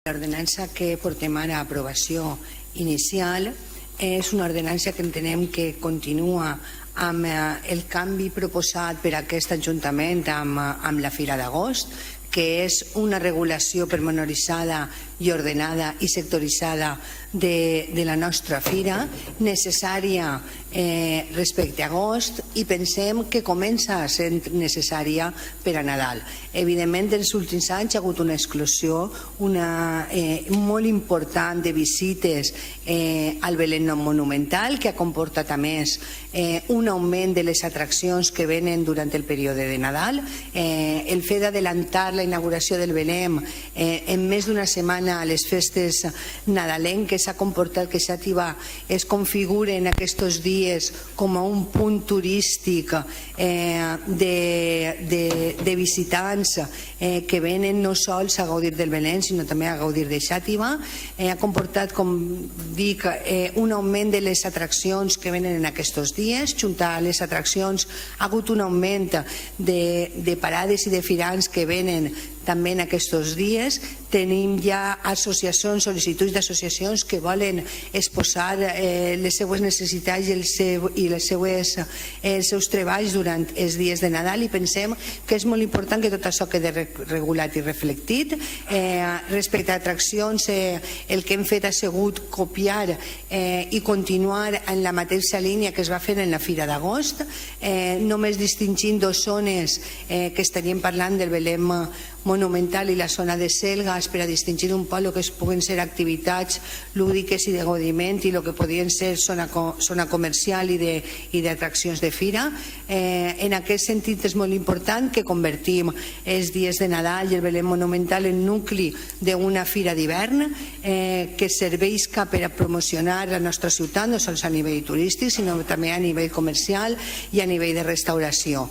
L'ordenança que portem ara a aprovació inicial és una ordenança que entenem que continua amb el canvi proposat per aquest Ajuntament amb la Fira d'Agost, que és una regulació pormenoritzada i ordenada i sectoritzada de la nostra fira, necessària respecte a agost, i pensem que comença a ser necessària per a Nadal. Evidentment, en els últims anys hi ha hagut una exclusió molt important de visites al Belén monumental, que ha comportat a més un augment de les atraccions que venen durant el període de Nadal. El fet d'adelantar la inauguració del Belén en més d'una setmana a les festes nadalenques ha comportat que Xàtiva es configure en aquests dies com a un punt turístic de visitants que venen no sols a gaudir del Belén sinó també a gaudir de Xàtiva. Ha comportat, com dic, un augment de les atraccions que venen en aquests dies. Junt a les atraccions ha hagut un augment de parades i de firants que venen també en aquests dies. Tenim ja associacions, sol·licituds d'associacions que volen exposar les seues necessitats i els seus treballs durant els dies de Nadal, i pensem que és molt important que tot això quedi regulat i reflectit. Respecte a atraccions, el que hem fet ha sigut copiar i continuar en la mateixa línia que es va fer en la Fira d'Agost, només distingint dues zones que estaríem parlant del Belén monumental i la zona de Selgas, per a distingir un poc el que puguen ser activitats lúdiques i de gaudiment i el que podien ser zona comercial i d'atraccions de fira. En aquest sentit és molt important que convertim els dies de Nadal i el Belén monumental en nucli d'una fira d'hivern que serveix per a promocionar la nostra ciutat, no sols a nivell turístic sinó també a nivell comercial i a nivell de restauració.